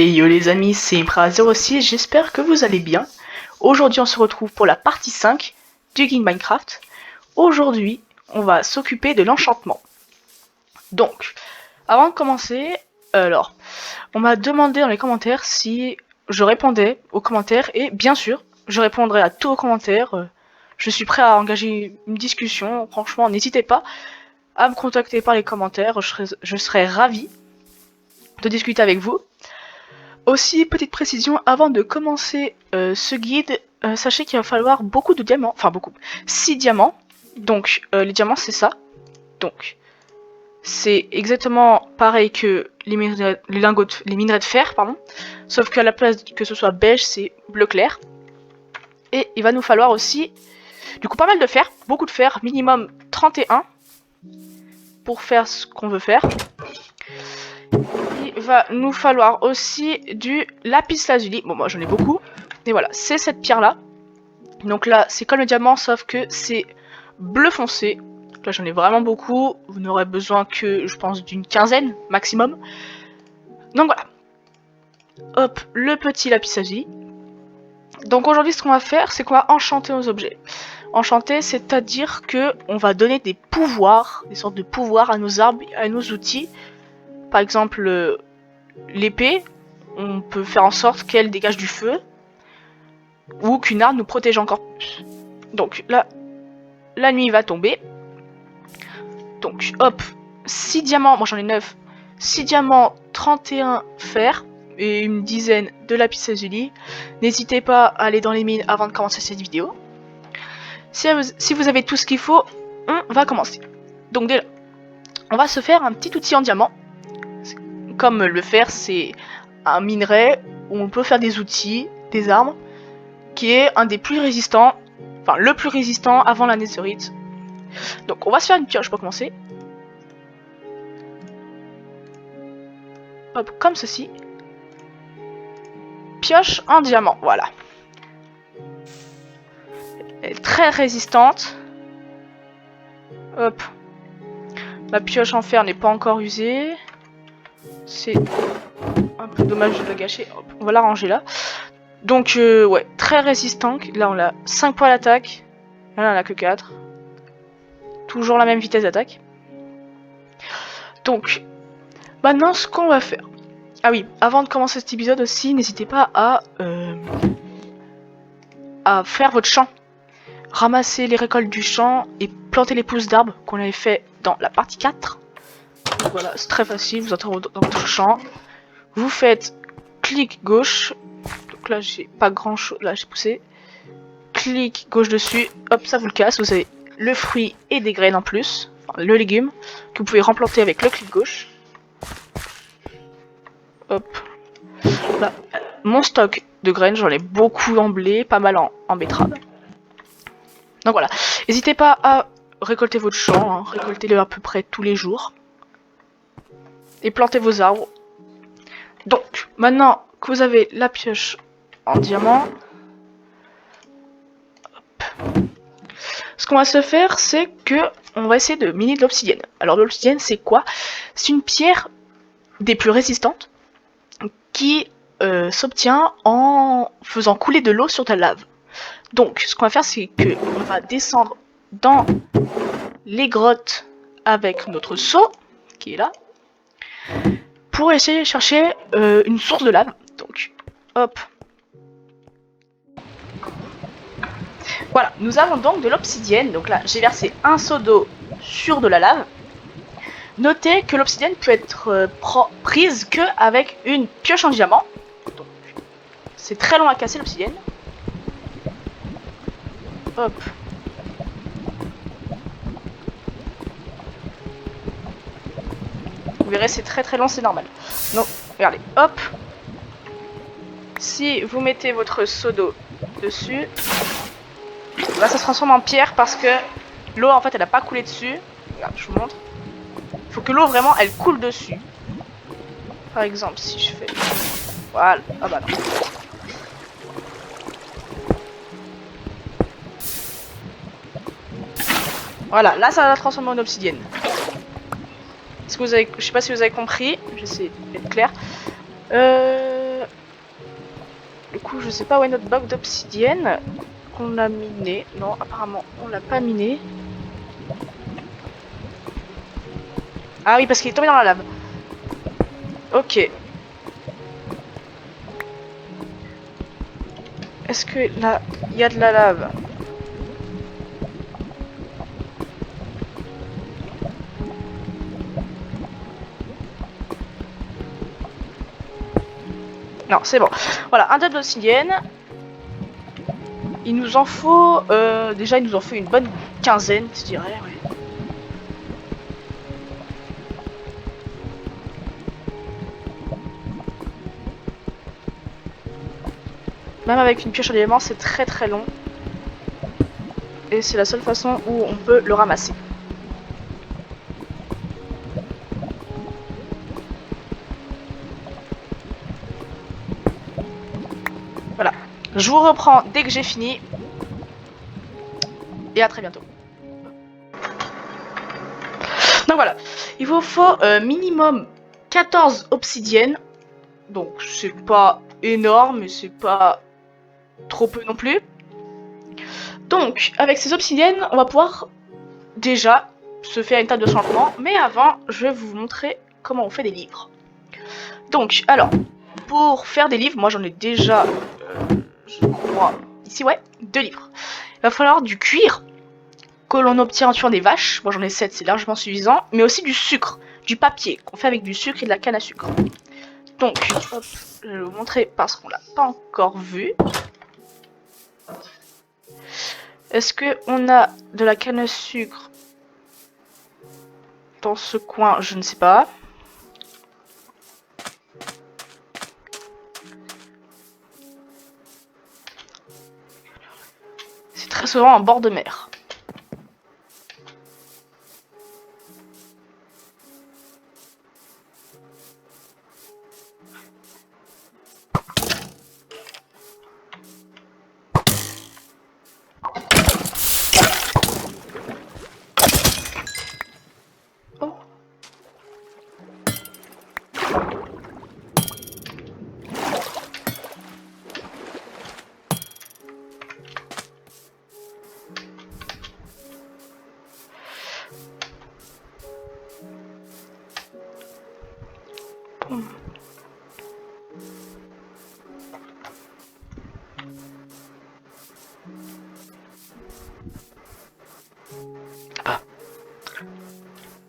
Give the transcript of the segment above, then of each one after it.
Et yo les amis, c'est Impra06, j'espère que vous allez bien. Aujourd'hui on se retrouve pour la partie 5 du Geek Minecraft. Aujourd'hui on va s'occuper de l'enchantement. Donc, avant de commencer, on m'a demandé dans les commentaires si je répondais aux commentaires et bien sûr, je répondrai à tous vos commentaires. Je suis prêt à engager une discussion, franchement n'hésitez pas à me contacter par les commentaires, je serai ravi de discuter avec vous. Aussi, petite précision, avant de commencer ce guide, sachez qu'il va falloir beaucoup de diamants, enfin beaucoup, 6 diamants, donc les diamants c'est ça, donc c'est exactement pareil que les minerais de fer, pardon, sauf qu'à la place que ce soit beige, c'est bleu clair, et il va nous falloir aussi, du coup pas mal de fer, beaucoup de fer, minimum 31, pour faire ce qu'on veut faire. Il va nous falloir aussi du lapis lazuli. Bon, moi j'en ai beaucoup. Et voilà, c'est cette pierre là. Donc là, c'est comme le diamant, sauf que c'est bleu foncé. Donc là, j'en ai vraiment beaucoup. Vous n'aurez besoin que, je pense, d'une quinzaine maximum. Donc voilà. Hop, le petit lapis lazuli. Donc aujourd'hui, ce qu'on va faire, c'est qu'on va enchanter nos objets. Enchanter, c'est-à-dire que on va donner des pouvoirs, des sortes de pouvoirs à nos arbres, à nos outils. Par exemple, l'épée, on peut faire en sorte qu'elle dégage du feu ou qu'une arme nous protège encore plus. Donc là, la nuit va tomber. Donc hop, 6 diamants, moi j'en ai 9. 6 diamants, 31 fer et une dizaine de lapis lazuli. N'hésitez pas à aller dans les mines avant de commencer cette vidéo. Si vous avez tout ce qu'il faut, on va commencer. Donc déjà, on va se faire un petit outil en diamant. Comme le fer, c'est un minerai où on peut faire des outils, des armes, qui est un des plus résistants, enfin le plus résistant avant la netherite. Donc on va se faire une pioche pour commencer. Hop, comme ceci. Pioche en diamant, voilà. Elle est très résistante. Hop. La pioche en fer n'est pas encore usée. C'est un peu dommage de la gâcher. Hop, on va la ranger là. Donc ouais, très résistant. Là on a 5 points d'attaque. Là on a que 4. Toujours la même vitesse d'attaque. Donc maintenant ce qu'on va faire. Ah oui, avant de commencer cet épisode aussi, n'hésitez pas à faire votre champ. Ramasser les récoltes du champ et planter les pousses d'arbres qu'on avait fait dans la partie 4. Donc voilà, c'est très facile, vous entrez dans votre champ. Vous faites clic gauche. Donc là j'ai pas grand chose, là j'ai poussé. Clic gauche dessus, hop, ça vous le casse. Vous avez le fruit et des graines en plus, enfin, le légume, que vous pouvez remplanter avec le clic gauche. Hop. Là, mon stock de graines, j'en ai beaucoup en blé, pas mal en betterave. Donc voilà, n'hésitez pas à récolter votre champ, hein, récoltez-le à peu près tous les jours. Et plantez vos arbres. Donc, maintenant que vous avez la pioche en diamant, hop. Ce qu'on va se faire, c'est que on va essayer de miner de l'obsidienne. Alors l'obsidienne, c'est quoi? C'est une pierre des plus résistantes qui s'obtient en faisant couler de l'eau sur de la lave. Donc, ce qu'on va faire, c'est que on va descendre dans les grottes avec notre seau, qui est là, pour essayer de chercher une source de lave. Donc, hop. Voilà, nous avons donc de l'obsidienne. Donc là, j'ai versé un seau d'eau sur de la lave. Notez que l'obsidienne peut être prise que avec une pioche en diamant. C'est très long à casser l'obsidienne. Hop. Vous verrez, c'est très long, c'est normal. Donc, regardez, hop. Si vous mettez votre seau d'eau dessus, là ça se transforme en pierre parce que l'eau en fait elle n'a pas coulé dessus. Regarde, je vous montre. Il faut que l'eau vraiment elle coule dessus. Par exemple, si je fais. Voilà, ah bah non. Voilà, là ça va la transformer en obsidienne. Est-ce que vous avez... Je sais pas si vous avez compris, j'essaie d'être clair. coup, je sais pas où est notre bloc d'obsidienne qu'on a miné. Non, apparemment, on l'a pas miné. Ah oui, parce qu'il est tombé dans la lave. Ok. Est-ce que là, il y a de la lave? Non, c'est bon. Voilà, un dôme d'obsidienne. Il nous en faut... déjà, il nous en faut une bonne quinzaine, je dirais. Ouais. Même avec une pioche à l'élément, c'est très très long. Et c'est la seule façon où on peut le ramasser. Voilà. Je vous reprends dès que j'ai fini. Et à très bientôt. Donc voilà. Il vous faut minimum 14 obsidiennes. Donc c'est pas énorme, mais c'est pas trop peu non plus. Donc avec ces obsidiennes, on va pouvoir déjà se faire une table de changement. Mais avant, je vais vous montrer comment on fait des livres. Donc, alors, pour faire des livres, moi j'en ai déjà, je crois, ici, ouais, 2 livres. Il va falloir du cuir que l'on obtient en tuant des vaches. Moi j'en ai 7, c'est largement suffisant. Mais aussi du sucre, du papier qu'on fait avec du sucre et de la canne à sucre. Donc, hop, je vais vous montrer parce qu'on l'a pas encore vu. Est-ce qu'on a de la canne à sucre dans ce coin? Je ne sais pas. C'est très souvent en bord de mer. Oh.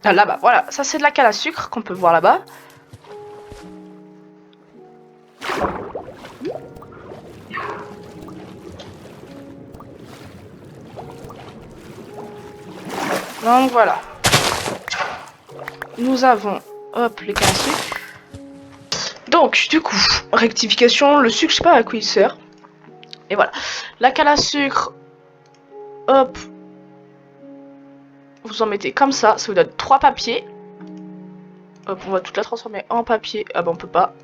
Ah, là-bas, voilà, ça c'est de la canne à sucre qu'on peut voir là-bas. Donc voilà. Nous avons, hop, les cannes à sucre. Donc, du coup, rectification, le sucre, je sais pas à quoi il sert. Et voilà. La canne à sucre, hop, vous en mettez comme ça vous donne 3 papiers. Hop, on va toute la transformer en papier. Ah bah on peut pas.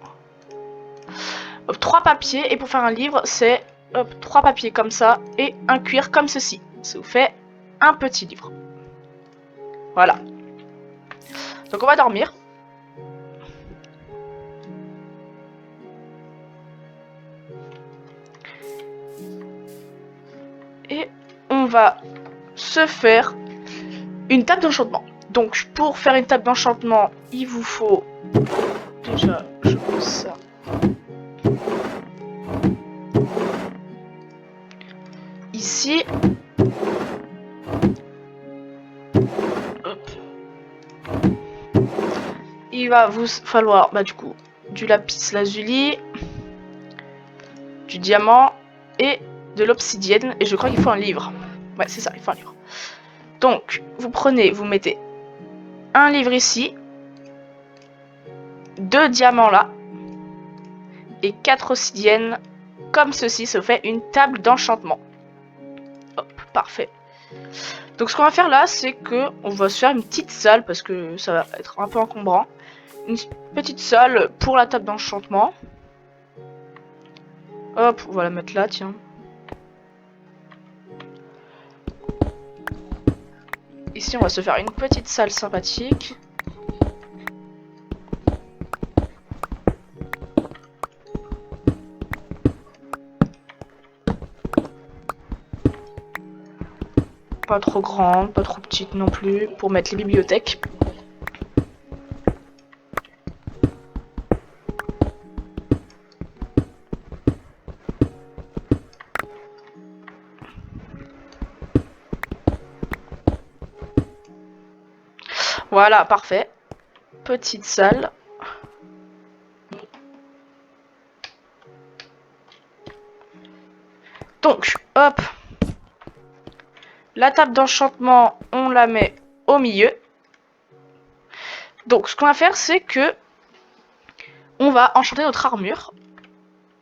Hop, 3 papiers, et pour faire un livre, c'est hop, 3 papiers comme ça, et un cuir comme ceci. Ça vous fait un petit livre. Voilà. Donc on va dormir. Et on va se faire une table d'enchantement. Donc pour faire une table d'enchantement, il vous faut déjà, je pose ça. Ici. Hop. Il va vous falloir bah du coup du lapis lazuli, du diamant et de l'obsidienne, et je crois qu'il faut un livre. Ouais, c'est ça, il faut un livre. Donc, vous prenez, vous mettez un livre ici, 2 diamants là, et 4 obsidiennes comme ceci, ça vous fait une table d'enchantement. Hop, parfait. Donc ce qu'on va faire là, c'est que on va se faire une petite salle, parce que ça va être un peu encombrant. Une petite salle pour la table d'enchantement. Hop, on va la mettre là, tiens. Ici, on va se faire une petite salle sympathique. Pas trop grande, pas trop petite non plus, pour mettre les bibliothèques. Voilà, parfait. Petite salle. Donc, hop. La table d'enchantement, on la met au milieu. Donc, ce qu'on va faire, c'est que on va enchanter notre armure.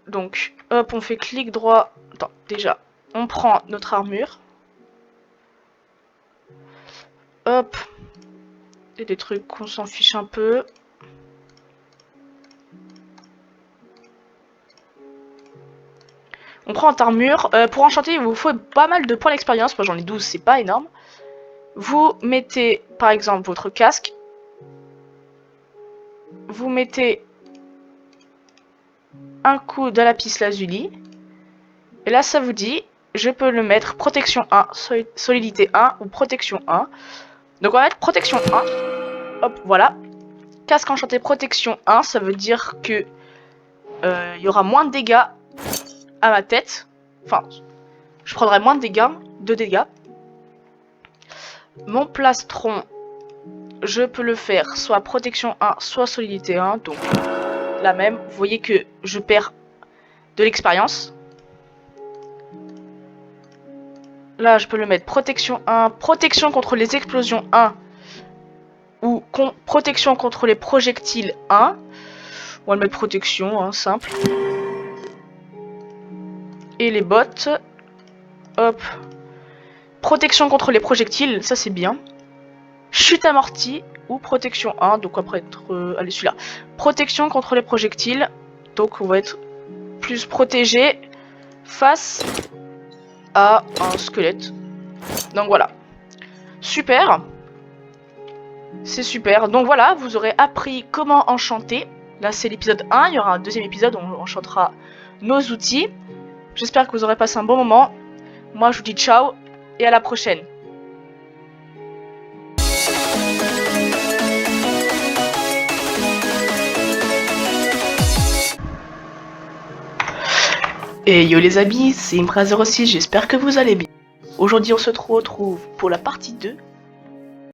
Donc, hop, on fait clic droit. Attends, déjà, on prend notre armure. Hop. Il y a des trucs qu'on s'en fiche un peu. On prend notre armure. Pour enchanter, il vous faut pas mal de points d'expérience. Moi, j'en ai 12, c'est pas énorme. Vous mettez, par exemple, votre casque. Vous mettez un coup de lapis lazuli. Et là, ça vous dit, je peux le mettre protection 1, solidité 1 ou protection 1. Donc, on va mettre protection 1. Hop, voilà. Casque enchanté protection 1, ça veut dire que il y aura moins de dégâts à ma tête. Enfin, je prendrai moins de dégâts. Mon plastron, je peux le faire soit protection 1, soit solidité 1. Donc, la même. Vous voyez que je perds de l'expérience. Là, je peux le mettre protection 1, protection contre les explosions 1 ou protection contre les projectiles 1. On va le mettre protection, hein, simple. Et les bottes, hop. Protection contre les projectiles, ça c'est bien. Chute amortie ou protection 1, donc après être... allez, celui-là. Protection contre les projectiles, donc on va être plus protégé face à un squelette. Donc voilà. Super. C'est super. Donc voilà, vous aurez appris comment enchanter. Là, c'est l'épisode 1. Il y aura un deuxième épisode où on enchantera nos outils. J'espère que vous aurez passé un bon moment. Moi, je vous dis ciao et à la prochaine. Et yo les amis, c'est Imra06, j'espère que vous allez bien. Aujourd'hui, on se retrouve pour la partie 2